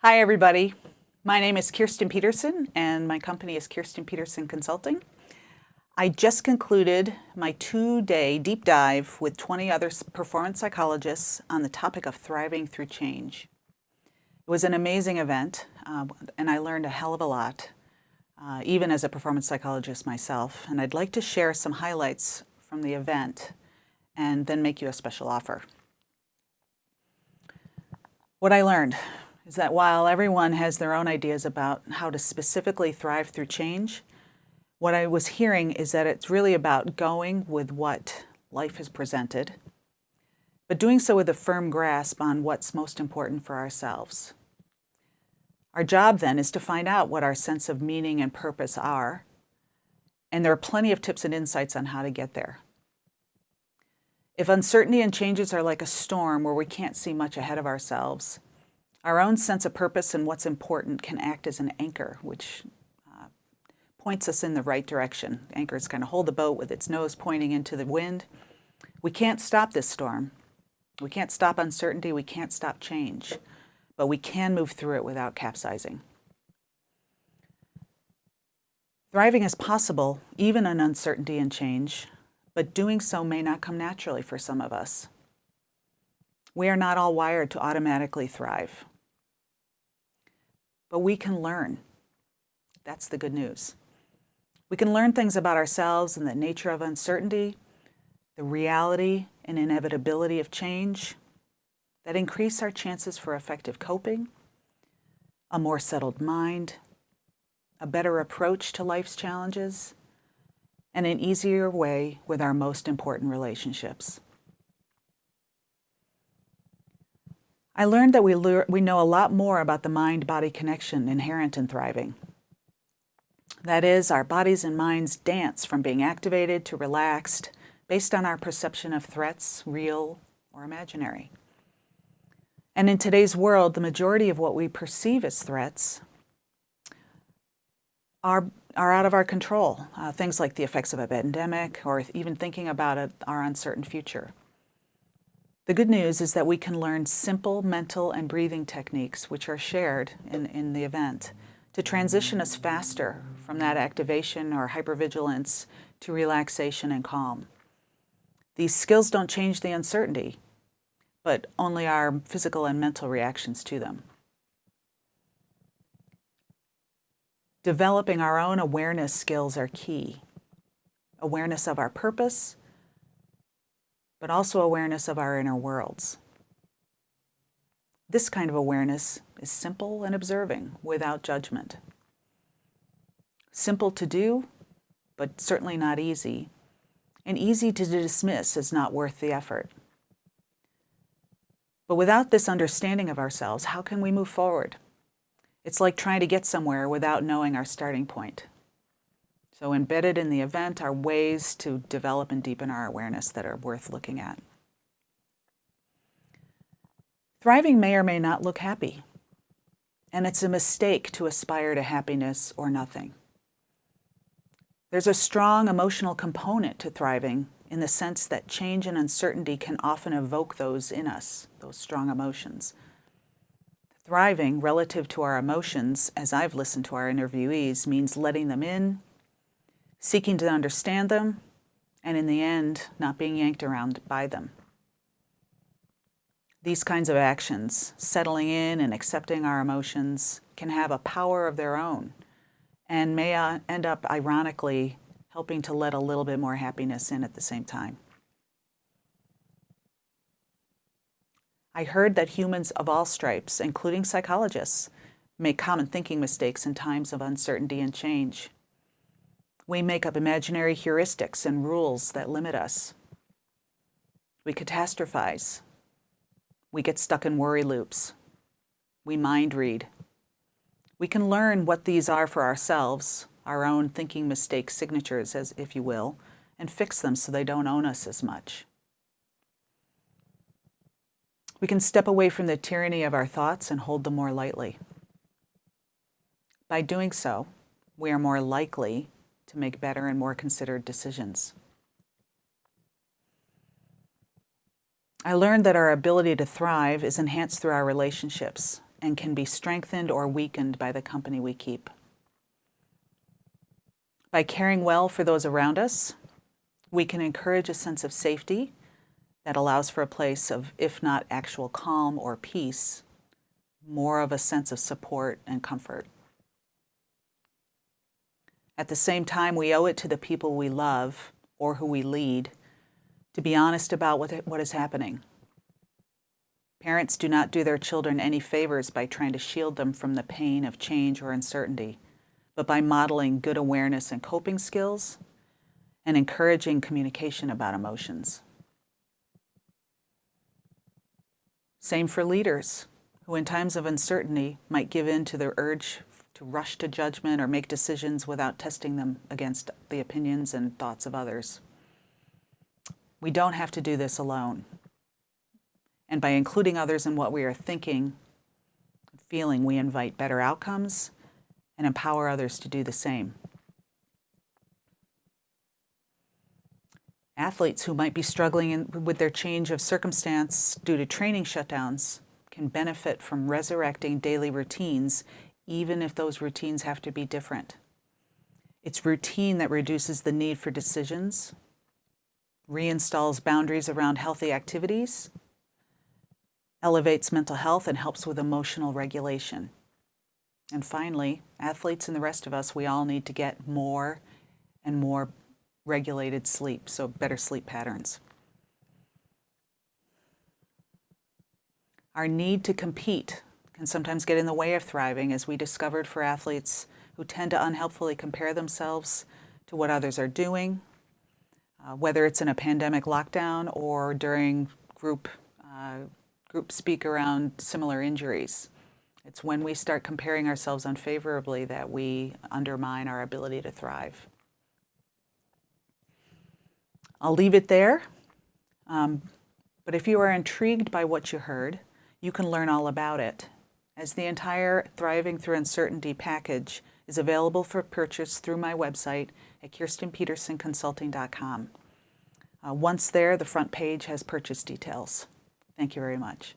Hi, everybody. My name is Kirsten Peterson, and my company is Kirsten Peterson Consulting. I just concluded my 2-day deep dive with 20 other performance psychologists on the topic of thriving through change. It was an amazing event, and I learned a hell of a lot, even as a performance psychologist myself. And I'd like to share some highlights from the event and then make you a special offer. What I learned is that while everyone has their own ideas about how to specifically thrive through change, what I was hearing is that it's really about going with what life has presented, but doing so with a firm grasp on what's most important for ourselves. Our job then is to find out what our sense of meaning and purpose are, and there are plenty of tips and insights on how to get there. If uncertainty and changes are like a storm where we can't see much ahead of ourselves, our own sense of purpose and what's important can act as an anchor, which points us in the right direction. Anchors kind of hold the boat with its nose pointing into the wind. We can't stop this storm. We can't stop uncertainty. We can't stop change. But we can move through it without capsizing. Thriving is possible, even in uncertainty and change, but doing so may not come naturally for some of us. We are not all wired to automatically thrive. But we can learn. That's the good news. We can learn things about ourselves and the nature of uncertainty, the reality and inevitability of change that increase our chances for effective coping, a more settled mind, a better approach to life's challenges, and an easier way with our most important relationships. I learned that we know a lot more about the mind-body connection inherent in thriving. That is, our bodies and minds dance from being activated to relaxed based on our perception of threats, real or imaginary. And in today's world, the majority of what we perceive as threats are out of our control. Things like the effects of a pandemic or even thinking about our uncertain future. The good news is that we can learn simple mental and breathing techniques, which are shared in the event, to transition us faster from that activation or hypervigilance to relaxation and calm. These skills don't change the uncertainty, but only our physical and mental reactions to them. Developing our own awareness skills are key. Awareness of our purpose, but also awareness of our inner worlds. This kind of awareness is simple and observing without judgment. Simple to do, but certainly not easy, and easy to dismiss as not worth the effort. But without this understanding of ourselves, how can we move forward? It's like trying to get somewhere without knowing our starting point. So embedded in the event are ways to develop and deepen our awareness that are worth looking at. Thriving may or may not look happy, and it's a mistake to aspire to happiness or nothing. There's a strong emotional component to thriving in the sense that change and uncertainty can often evoke those in us, those strong emotions. Thriving relative to our emotions, as I've listened to our interviewees, means letting them in, seeking to understand them, and in the end, not being yanked around by them. These kinds of actions, settling in and accepting our emotions, can have a power of their own and may end up, ironically, helping to let a little bit more happiness in at the same time. I heard that humans of all stripes, including psychologists, make common thinking mistakes in times of uncertainty and change. We make up imaginary heuristics and rules that limit us. We catastrophize. We get stuck in worry loops. We mind read. We can learn what these are for ourselves, our own thinking mistake signatures, as if you will, and fix them so they don't own us as much. We can step away from the tyranny of our thoughts and hold them more lightly. By doing so, we are more likely to make better and more considered decisions. I learned that our ability to thrive is enhanced through our relationships, and can be strengthened or weakened by the company we keep. By caring well for those around us, we can encourage a sense of safety that allows for a place of, if not actual calm or peace, more of a sense of support and comfort. At the same time, we owe it to the people we love or who we lead to be honest about what is happening. Parents do not do their children any favors by trying to shield them from the pain of change or uncertainty, but by modeling good awareness and coping skills and encouraging communication about emotions. Same for leaders, who in times of uncertainty might give in to their urge to rush to judgment or make decisions without testing them against the opinions and thoughts of others. We don't have to do this alone. And by including others in what we are thinking and feeling, we invite better outcomes and empower others to do the same. Athletes who might be struggling with their change of circumstance due to training shutdowns can benefit from resurrecting daily routines, even if those routines have to be different. It's routine that reduces the need for decisions, reinstalls boundaries around healthy activities, elevates mental health, and helps with emotional regulation. And finally, athletes and the rest of us, we all need to get more and more regulated sleep, so better sleep patterns. Our need to compete can sometimes get in the way of thriving, as we discovered for athletes who tend to unhelpfully compare themselves to what others are doing, whether it's in a pandemic lockdown or during group speak around similar injuries. It's when we start comparing ourselves unfavorably that we undermine our ability to thrive. I'll leave it there, but if you are intrigued by what you heard, you can learn all about it, as the entire Thriving Through Uncertainty package is available for purchase through my website at KirstenPetersonConsulting.com. Once there, the front page has purchase details. Thank you very much.